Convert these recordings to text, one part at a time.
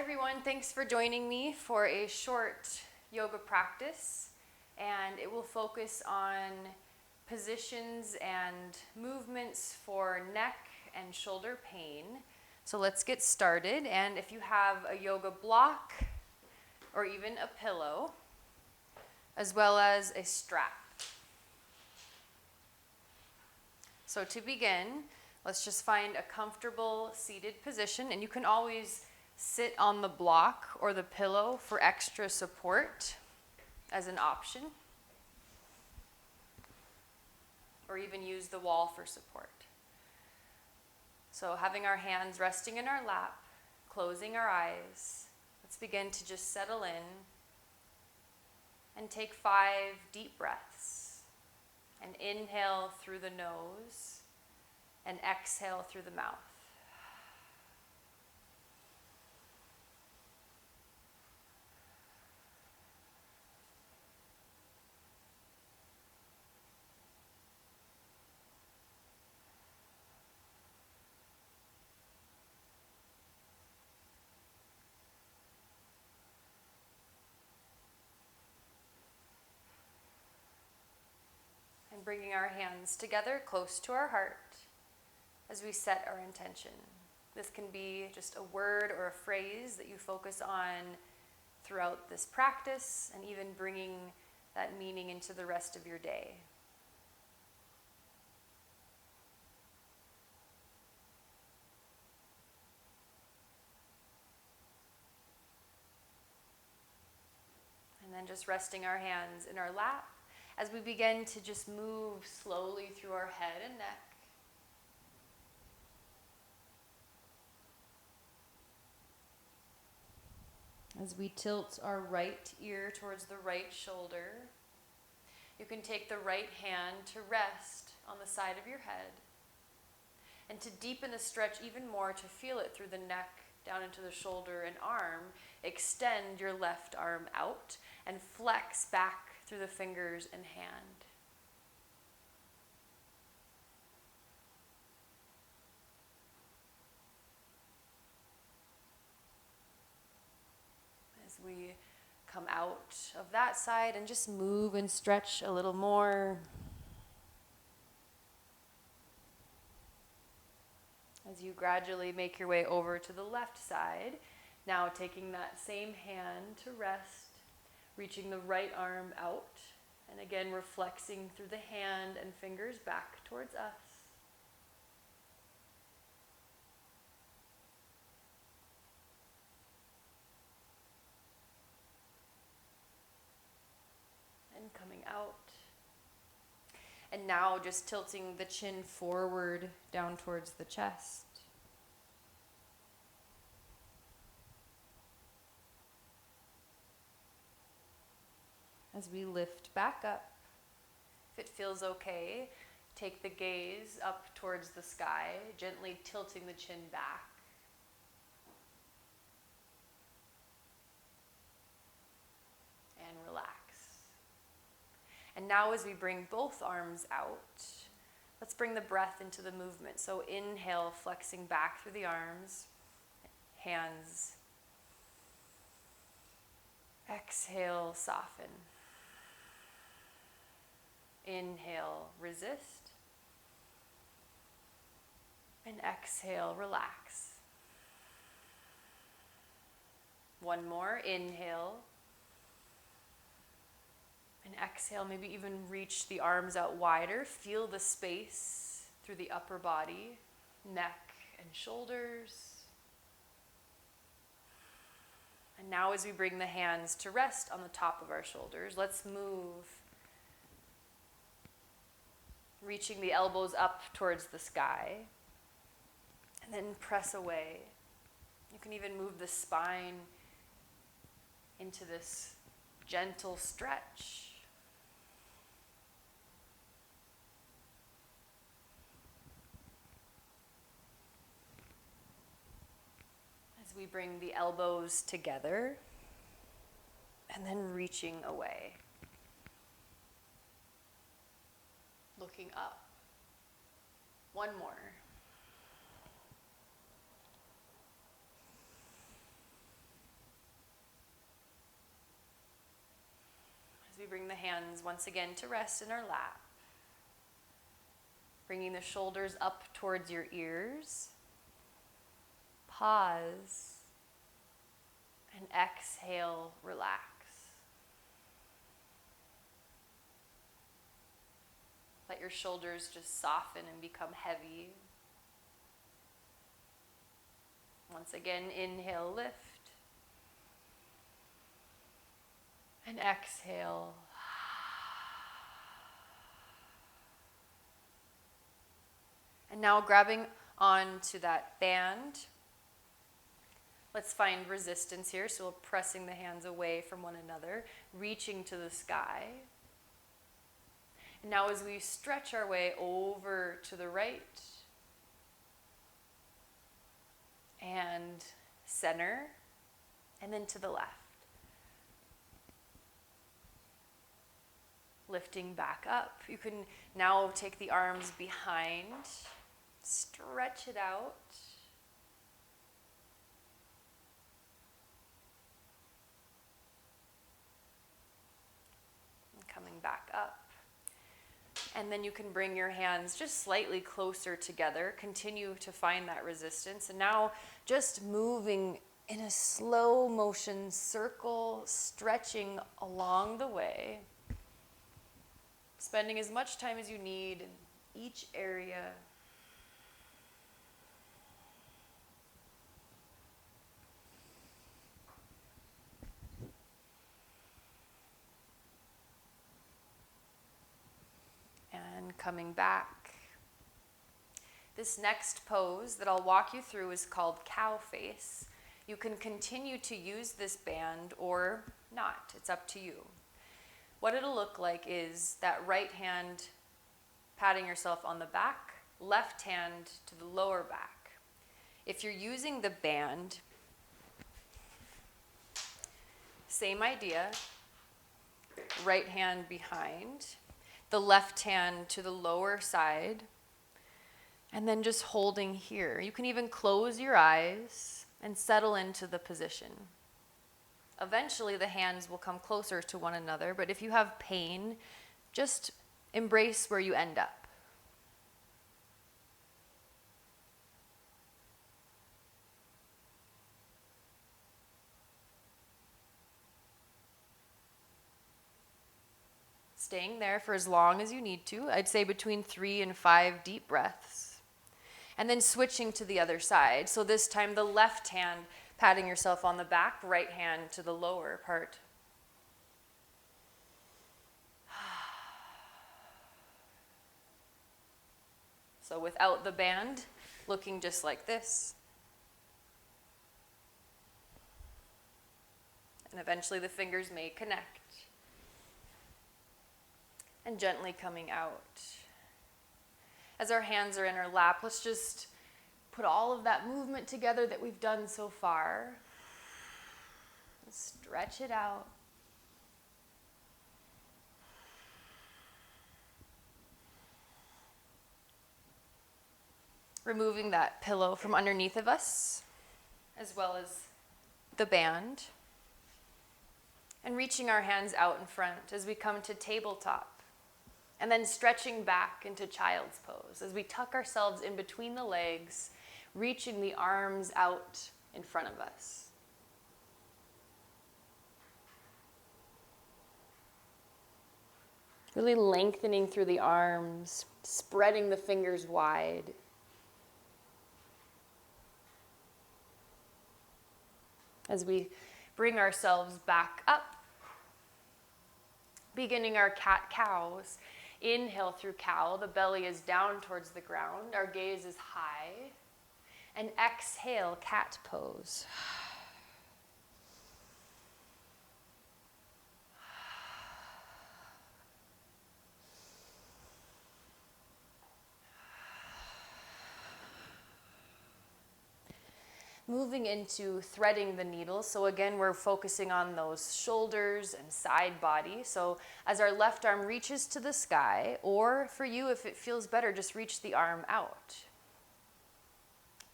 everyone, thanks for joining me for a short yoga practice, and it will focus on positions and movements for neck and shoulder pain. So let's get started, and if you have a yoga block or even a pillow, as well as a strap. So to begin, let's just find a comfortable seated position, and you can always sit on the block or the pillow for extra support as an option, or even use the wall for support. So having our hands resting in our lap, closing our eyes, let's begin to just settle in and take 5 deep breaths. And inhale through the nose and exhale through the mouth. And bringing our hands together close to our heart as we set our intention. This can be just a word or a phrase that you focus on throughout this practice, and even bringing that meaning into the rest of your day. And then just resting our hands in our lap as we begin to just move slowly through our head and neck. As we tilt our right ear towards the right shoulder, you can take the right hand to rest on the side of your head. And to deepen the stretch even more, to feel it through the neck, down into the shoulder and arm, extend your left arm out and flex back through the fingers and hand. As we come out of that side and just move and stretch a little more. As you gradually make your way over to the left side, now taking that same hand to rest, reaching the right arm out, and again reflexing through the hand and fingers back towards us. And coming out. And now just tilting the chin forward down towards the chest. As we lift back up, if it feels okay, take the gaze up towards the sky, gently tilting the chin back. And relax. And now as we bring both arms out, let's bring the breath into the movement. So inhale, flexing back through the arms, hands. Exhale, soften. Inhale, resist. And exhale, relax. One more, inhale. And exhale, maybe even reach the arms out wider. Feel the space through the upper body, neck and shoulders. And now as we bring the hands to rest on the top of our shoulders, let's move, reaching the elbows up towards the sky, and then press away. You can even move the spine into this gentle stretch. As we bring the elbows together, and then reaching away. Looking up. One more. bring the hands once again to rest in our lap. Bringing the shoulders up towards your ears. Pause. And exhale, relax. Let your shoulders just soften and become heavy. Once again, inhale, lift. And exhale. And now grabbing onto that band. Let's find resistance here. So we're pressing the hands away from one another, reaching to the sky. And now as we stretch our way over to the right and center, and then to the left. Lifting back up. You can now take the arms behind, stretch it out. And coming back up. And then you can bring your hands just slightly closer together. Continue to find that resistance. And now just moving in a slow motion circle, stretching along the way. Spending as much time as you need in each area. And coming back. This next pose that I'll walk you through is called cow face. You can continue to use this band or not. It's up to you. What it'll look like is that right hand patting yourself on the back, left hand to the lower back. If you're using the band, same idea, right hand behind, the left hand to the lower side, and then just holding here. You can even close your eyes and settle into the position. Eventually, the hands will come closer to one another, but if you have pain, just embrace where you end up. Staying there for as long as you need to. I'd say between 3 and 5 deep breaths. And then switching to the other side. So this time, the left hand patting yourself on the back, right hand to the lower part. So without the band, looking just like this. And eventually the fingers may connect. And gently coming out. As our hands are in our lap, let's just put all of that movement together that we've done so far. Stretch it out. Removing that pillow from underneath of us, as well as the band. And reaching our hands out in front as we come to tabletop. And then stretching back into child's pose as we tuck ourselves in between the legs, reaching the arms out in front of us. Really lengthening through the arms, spreading the fingers wide. As we bring ourselves back up, beginning our cat-cows. Inhale through cow, the belly is down towards the ground, our gaze is high. And exhale, cat pose. Moving into threading the needle. So again, we're focusing on those shoulders and side body. So as our left arm reaches to the sky, or for you, if it feels better, just reach the arm out.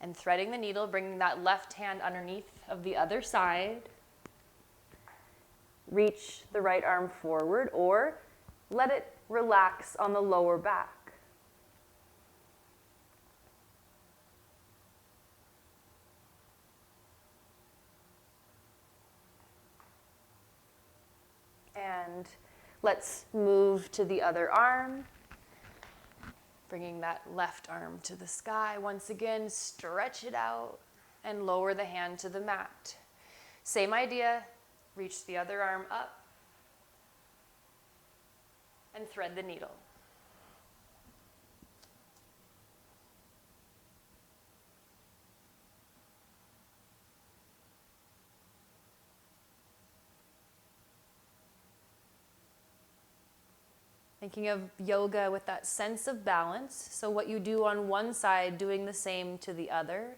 And threading the needle, bringing that left hand underneath of the other side. reach the right arm forward or let it relax on the lower back. And let's move to the other arm, bringing that left arm to the sky. Once again, stretch it out and lower the hand to the mat. Same idea, reach the other arm up and thread the needle. Thinking of yoga with that sense of balance. So what you do on one side, doing the same to the other.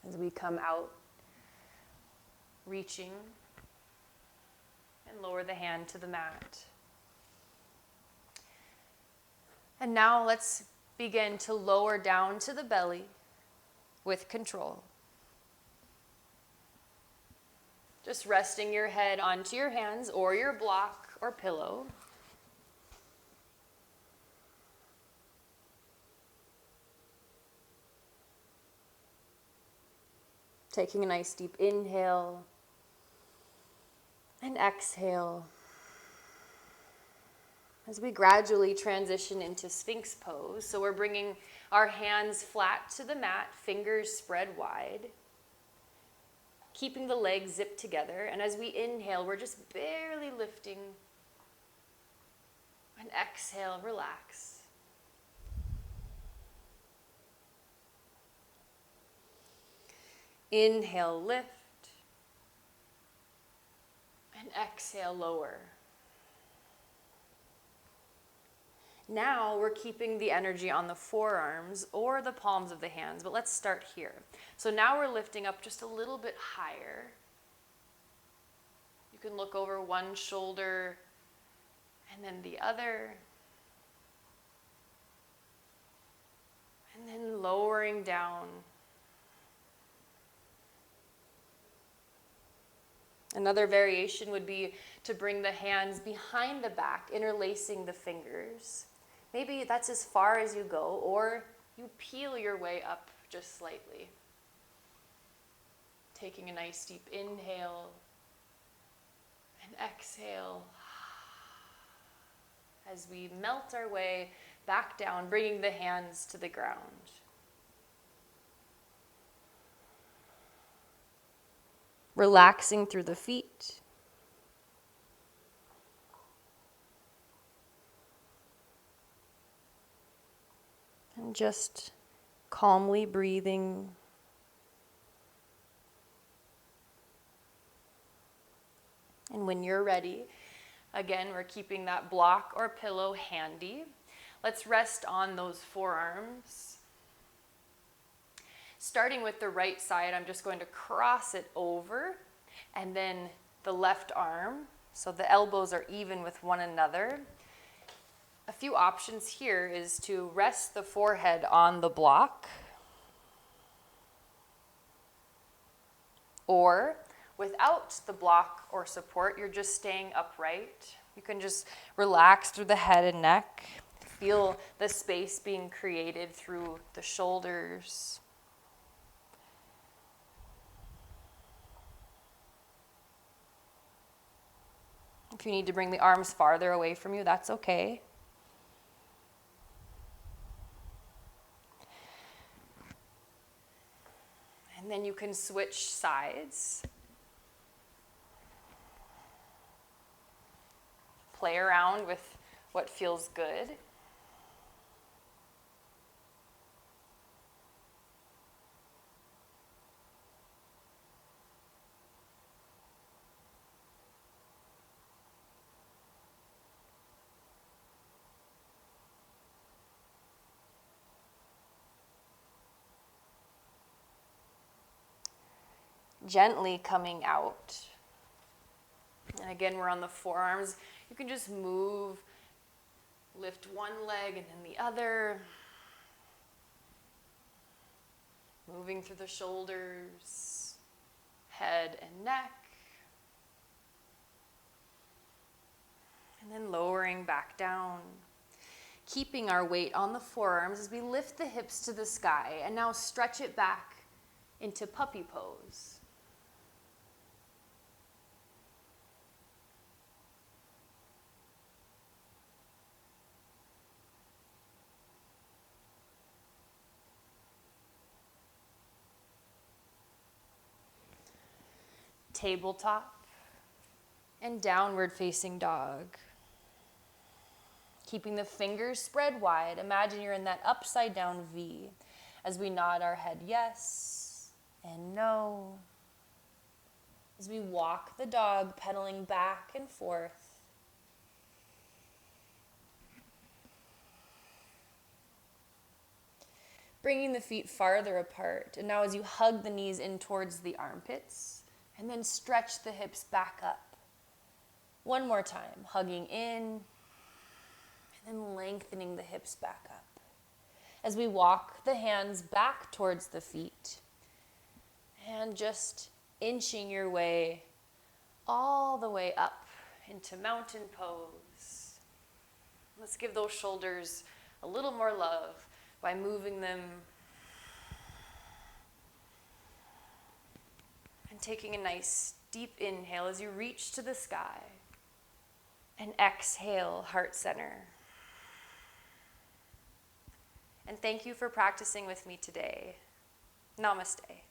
As we come out, reaching, and lower the hand to the mat. And now let's begin to lower down to the belly with control. Just resting your head onto your hands or your block or pillow. Taking a nice deep inhale and exhale as we gradually transition into Sphinx pose. So we're bringing our hands flat to the mat, fingers spread wide, keeping the legs zipped together. And as we inhale, we're just barely lifting. And exhale, relax. Inhale, lift. And exhale, lower. Now we're keeping the energy on the forearms or the palms of the hands, but let's start here. So now we're lifting up just a little bit higher. You can look over one shoulder and then the other. And then lowering down. Another variation would be to bring the hands behind the back, interlacing the fingers. Maybe that's as far as you go, or you peel your way up just slightly. Taking a nice deep inhale and exhale as we melt our way back down, bringing the hands to the ground. Relaxing through the feet. And just calmly breathing. And when you're ready, again, we're keeping that block or pillow handy. Let's rest on those forearms. Starting with the right side, I'm just going to cross it over, and then the left arm, so the elbows are even with one another. A few options here is to rest the forehead on the block, or without the block or support, you're just staying upright. You can just relax through the head and neck. Feel the space being created through the shoulders. If you need to bring the arms farther away from you, that's okay. And then you can switch sides. Play around with what feels good. Gently coming out. And again, we're on the forearms. You can just move, lift one leg and then the other. Moving through the shoulders, head and neck. And then lowering back down. Keeping our weight on the forearms as we lift the hips to the sky and now stretch it back into puppy pose. Tabletop and downward facing dog. Keeping the fingers spread wide, imagine you're in that upside down V as we nod our head yes and no. As we walk the dog, pedaling back and forth. Bringing the feet farther apart. And now as you hug the knees in towards the armpits, and then stretch the hips back up. One more time, hugging in, and then lengthening the hips back up. As we walk the hands back towards the feet, and just inching your way all the way up into mountain pose. Let's give those shoulders a little more love by moving them and taking a nice deep inhale as you reach to the sky. And exhale, heart center. And thank you for practicing with me today. Namaste.